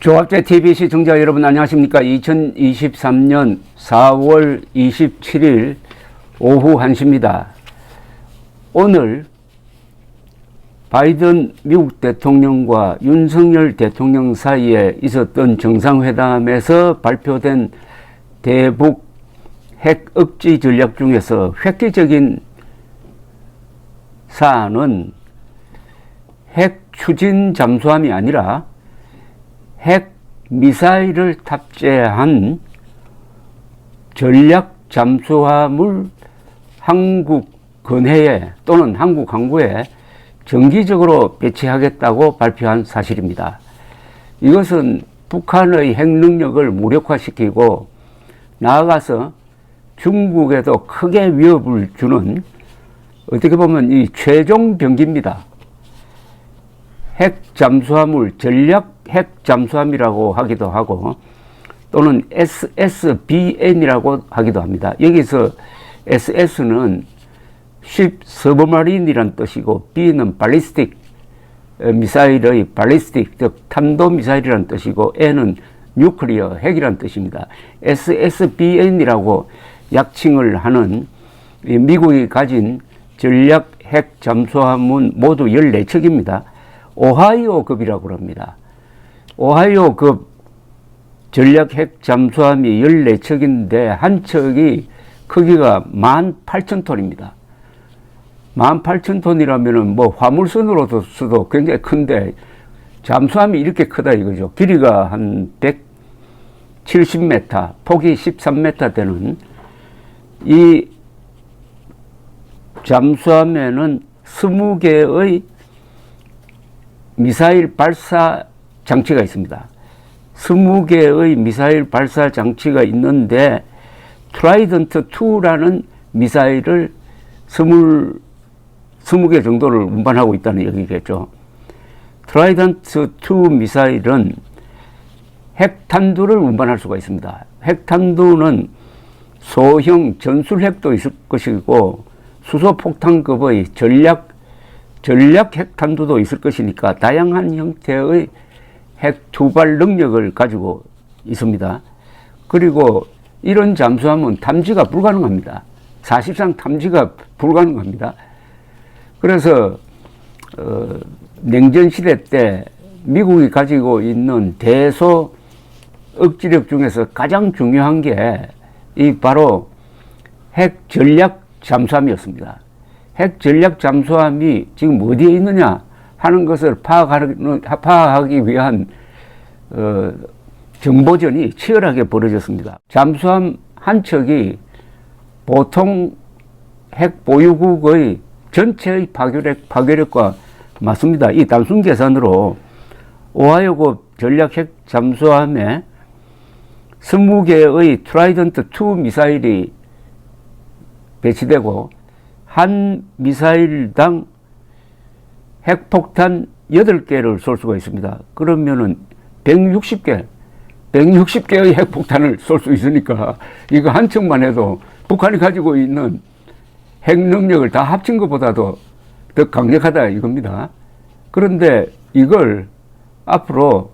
조합제 TV 시청자 여러분 안녕하십니까? 2023년 4월 27일 오후 1시입니다. 오늘 바이든 미국 대통령과 윤석열 대통령 사이에 있었던 정상회담에서 발표된 대북 핵 억지 전략 중에서 획기적인 사안은 핵 추진 잠수함이 아니라 핵 미사일을 탑재한 전략 잠수함을 한국 근해에 또는 한국 항구에 정기적으로 배치하겠다고 발표한 사실입니다. 이것은 북한의 핵 능력을 무력화시키고 나아가서 중국에도 크게 위협을 주는 어떻게 보면 이 최종 병기입니다. 핵 잠수함을 전략 핵 잠수함이라고 하기도 하고 또는 SSBM이라고 하기도 합니다. 여기서 SS는 Ship Submarine이란 뜻이고 B는 발리스틱 미사일의 발리스틱 즉 탄도 미사일이란 뜻이고 N은 뉴클리어 핵이란 뜻입니다. SSBM이라고 약칭을 하는 미국이 가진 전략 핵 잠수함은 모두 14척입니다. 오하이오급이라고 합니다. 오하이오급 전략 핵 잠수함이 14척인데 한 척이 크기가 18,000톤입니다. 18,000톤이라면은 뭐 화물선으로도 써도 굉장히 큰데 잠수함이 이렇게 크다 이거죠. 길이가 한 170m, 폭이 13m 되는 이 잠수함에는 20개의 미사일 발사 장치가 있습니다. 20개의 미사일 발사 장치가 있는데 트라이던트 2라는 미사일을 20개 정도를 운반하고 있다는 얘기겠죠. 트라이던트 2 미사일은 핵탄두를 운반할 수가 있습니다. 핵탄두는 소형 전술핵도 있을 것이고 수소폭탄급의 전략 핵탄두도 있을 것이니까 다양한 형태의 핵 투발 능력을 가지고 있습니다. 그리고 이런 잠수함은 탐지가 불가능합니다. 사실상 탐지가 불가능합니다. 그래서 냉전시대 때 미국이 가지고 있는 대소 억지력 중에서 가장 중요한 게 이 바로 핵 전략 잠수함이었습니다. 핵 전략 잠수함이 지금 어디에 있느냐 하는 것을 파악하기 위한 정보전이 치열하게 벌어졌습니다. 잠수함 한 척이 보통 핵 보유국의 전체의 파괴력과 맞습니다. 이 단순 계산으로 오하이오급 전략 핵 잠수함에 20개의 트라이던트 2 미사일이 배치되고 한 미사일당 핵폭탄 8개를 쏠 수가 있습니다. 그러면은 160개의 핵폭탄을 쏠 수 있으니까 이거 한 척만 해도 북한이 가지고 있는 핵 능력을 다 합친 것보다도 더 강력하다 이겁니다. 그런데 이걸 앞으로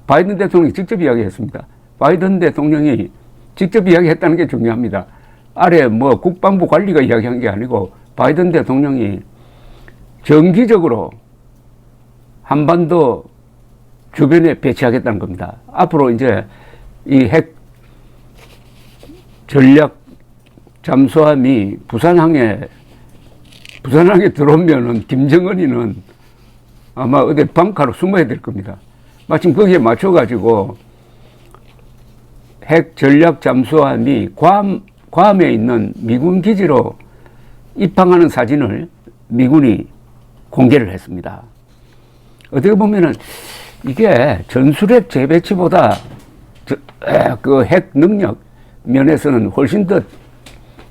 바이든 대통령이 직접 이야기했습니다. 바이든 대통령이 직접 이야기했다는 게 중요합니다. 아래 뭐 국방부 관리가 이야기한 게 아니고 바이든 대통령이 정기적으로 한반도 주변에 배치하겠다는 겁니다. 앞으로 이제 이 핵 전략 잠수함이 부산항에 들어오면은 김정은이는 아마 어디 방카로 숨어야 될 겁니다. 마침 거기에 맞춰가지고 핵 전략 잠수함이 괌에 있는 미군 기지로 입항하는 사진을 미군이 공개를 했습니다. 어떻게 보면은 이게 전술핵 재배치보다 그 핵 능력 면에서는 훨씬 더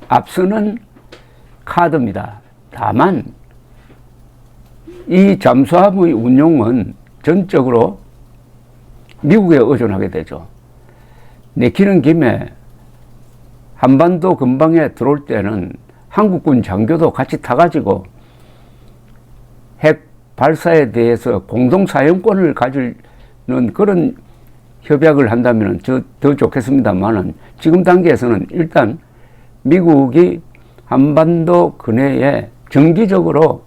앞서는 카드입니다. 다만 이 잠수함의 운용은 전적으로 미국에 의존하게 되죠. 내키는 김에 한반도 근방에 들어올 때는 한국군 장교도 같이 타가지고 핵 발사에 대해서 공동 사용권을 가지는 그런 협약을 한다면 더 좋겠습니다만은 지금 단계에서는 일단 미국이 한반도 근해에 정기적으로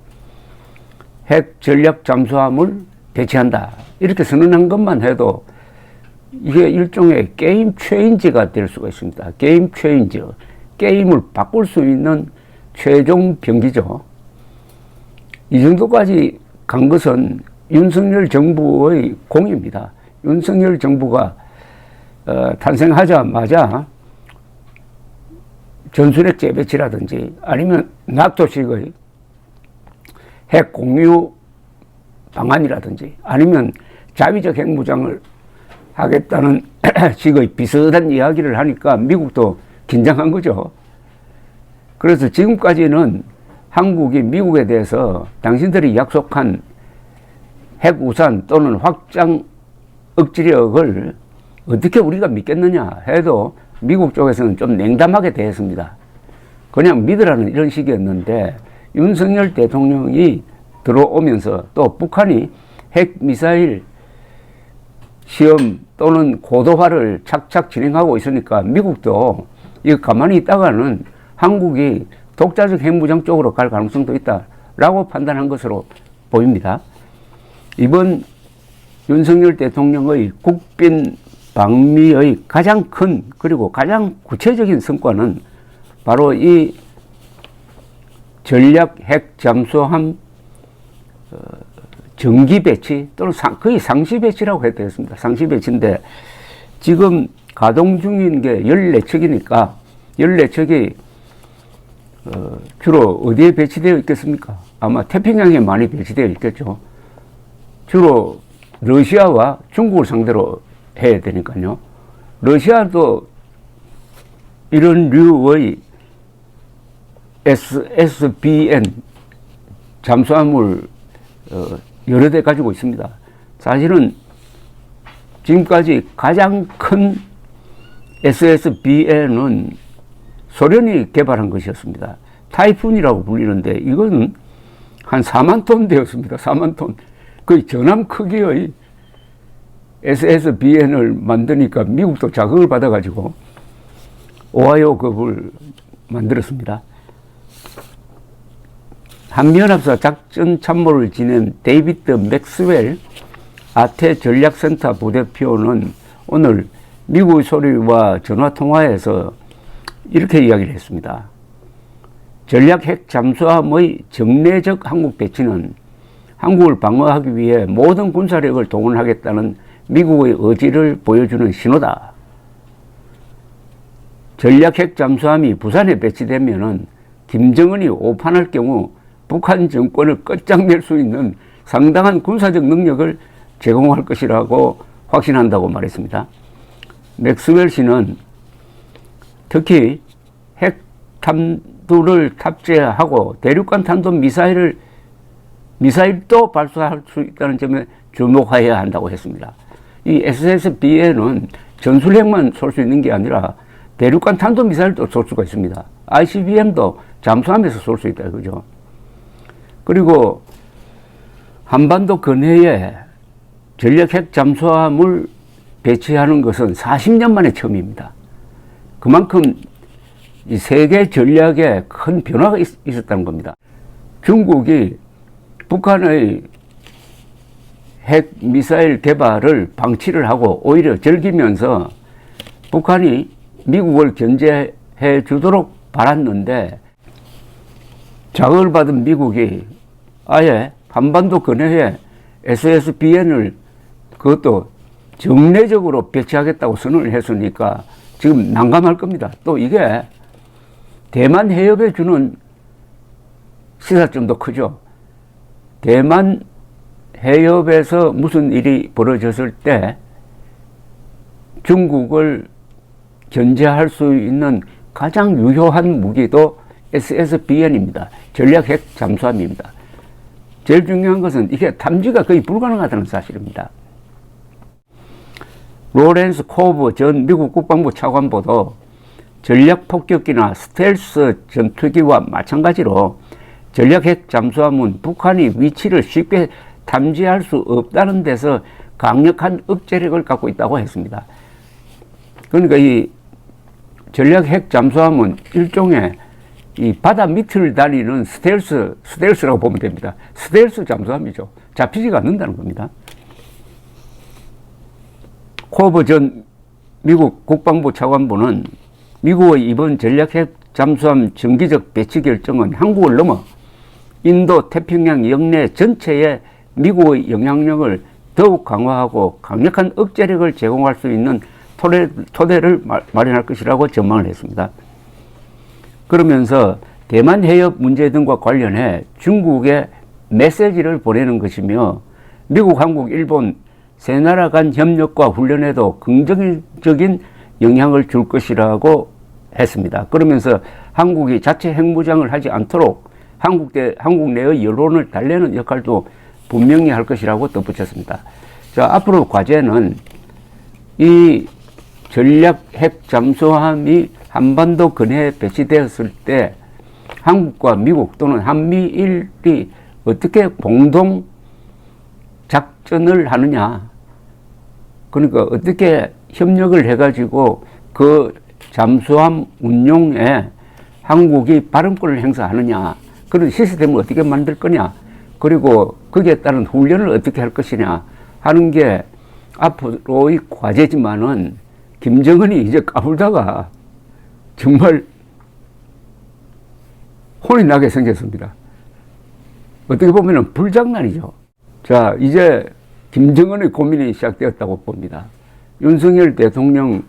핵 전략 잠수함을 배치한다. 이렇게 선언한 것만 해도 이게 일종의 게임 체인지가 될 수가 있습니다. 게임 체인지. 게임을 바꿀 수 있는 최종 병기죠. 이 정도까지 간 것은 윤석열 정부의 공입니다. 윤석열 정부가 탄생하자마자 전술핵 재배치라든지 아니면 나토식의 핵 공유 방안이라든지 아니면 자위적 핵무장을 하겠다는 식의 비슷한 이야기를 하니까 미국도 긴장한 거죠. 그래서 지금까지는 한국이 미국에 대해서 당신들이 약속한 핵 우산 또는 확장 억지력을 어떻게 우리가 믿겠느냐 해도 미국 쪽에서는 좀 냉담하게 대했습니다. 그냥 믿으라는 이런 식이었는데 윤석열 대통령이 들어오면서 또 북한이 핵 미사일 시험 또는 고도화를 착착 진행하고 있으니까 미국도 이거 가만히 있다가는 한국이 독자적 핵무장 쪽으로 갈 가능성도 있다라고 판단한 것으로 보입니다. 이번 윤석열 대통령의 국빈 방미의 가장 큰 그리고 가장 구체적인 성과는 바로 이 전략 핵 잠수함 정기 배치 또는 거의 상시 배치라고 해도 되겠습니다. 상시 배치인데 지금 가동 중인 게 14척이니까 14척이 주로 어디에 배치되어 있겠습니까? 아마 태평양에 많이 배치되어 있겠죠. 주로 러시아와 중국을 상대로 해야 되니까요. 러시아도 이런 류의 SSBN 잠수함을 여러 대 가지고 있습니다. 사실은 지금까지 가장 큰 SSBN은 소련이 개발한 것이었습니다. 타이푼이라고 불리는데 이건 한 4만 톤 되었습니다. 4만 톤. 거의 전함 크기의 SSBN을 만드니까 미국도 자극을 받아가지고 오하이오급을 만들었습니다. 한미연합사 작전 참모를 지낸 데이비드 맥스웰 아태 전략센터 부대표는 오늘 미국의 소리와 전화통화에서 이렇게 이야기를 했습니다. 전략 핵 잠수함의 정례적 한국 배치는 한국을 방어하기 위해 모든 군사력을 동원하겠다는 미국의 의지를 보여주는 신호다. 전략 핵 잠수함이 부산에 배치되면은 김정은이 오판할 경우 북한 정권을 끝장낼 수 있는 상당한 군사적 능력을 제공할 것이라고 확신한다고 말했습니다. 맥스웰 씨는 특히 핵 탄두를 탑재하고 대륙간 탄도 미사일도 발사할 수 있다는 점에 주목해야 한다고 했습니다. 이 SSBN은 전술핵만 쏠 수 있는 게 아니라 대륙간 탄도 미사일도 쏠 수가 있습니다. ICBM도 잠수함에서 쏠 수 있다 이거죠. 그리고 한반도 근해에 전략 핵 잠수함을 배치하는 것은 40년 만에 처음입니다. 그만큼 이 세계 전략에 큰 변화가 있었다는 겁니다. 중국이 북한의 핵 미사일 개발을 방치를 하고 오히려 즐기면서 북한이 미국을 견제해 주도록 바랐는데 자극을 받은 미국이 아예 한반도 근해에 SSBN을 그것도 정례적으로 배치하겠다고 선언을 했으니까 지금 난감할 겁니다. 또 이게 대만 해협에 주는 시사점도 크죠. 대만 해협에서 무슨 일이 벌어졌을 때 중국을 견제할 수 있는 가장 유효한 무기도 SSBN입니다. 전략 핵 잠수함입니다. 제일 중요한 것은 이게 탐지가 거의 불가능하다는 사실입니다. 로렌스 코브 전 미국 국방부 차관보도 전략 폭격기나 스텔스 전투기와 마찬가지로 전략 핵 잠수함은 북한이 위치를 쉽게 탐지할 수 없다는 데서 강력한 억제력을 갖고 있다고 했습니다. 그러니까 이 전략 핵 잠수함은 일종의 이 바다 밑을 다니는 스텔스라고 보면 됩니다. 스텔스 잠수함이죠. 잡히지가 않는다는 겁니다. 코버 전 미국 국방부 차관보는 미국의 이번 전략 핵 잠수함 정기적 배치 결정은 한국을 넘어 인도 태평양 영내 전체에 미국의 영향력을 더욱 강화하고 강력한 억제력을 제공할 수 있는 토대를 마련할 것이라고 전망을 했습니다. 그러면서 대만 해협 문제 등과 관련해 중국에 메시지를 보내는 것이며 미국, 한국, 일본 세 나라 간 협력과 훈련에도 긍정적인 영향을 줄 것이라고 했습니다. 그러면서 한국이 자체 핵무장을 하지 않도록 한국 내의 여론을 달래는 역할도 분명히 할 것이라고 덧붙였습니다. 자, 앞으로 과제는 이 전략 핵 잠수함이 한반도 근해에 배치되었을 때 한국과 미국 또는 한미일이 어떻게 공동 작전을 하느냐. 그러니까 어떻게 협력을 해가지고 그 잠수함 운용에 한국이 발언권을 행사하느냐. 그런 시스템을 어떻게 만들 거냐. 그리고 거기에 따른 훈련을 어떻게 할 것이냐 하는 게 앞으로의 과제지만은 김정은이 이제 까불다가 정말 혼이 나게 생겼습니다. 어떻게 보면 불장난이죠. 자, 이제 김정은의 고민이 시작되었다고 봅니다. 윤석열 대통령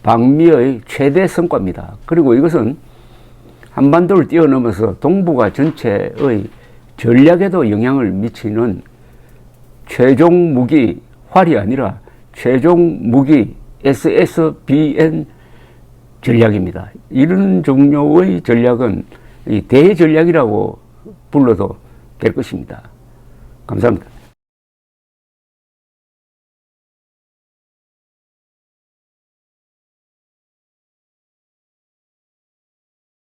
방미의 최대 성과입니다. 그리고 이것은 한반도를 뛰어넘어서 동북아 전체의 전략에도 영향을 미치는 최종 무기, 활이 아니라 최종 무기 SSBN 전략입니다. 이런 종류의 전략은 대전략이라고 불러도 될 것입니다. 감사합니다.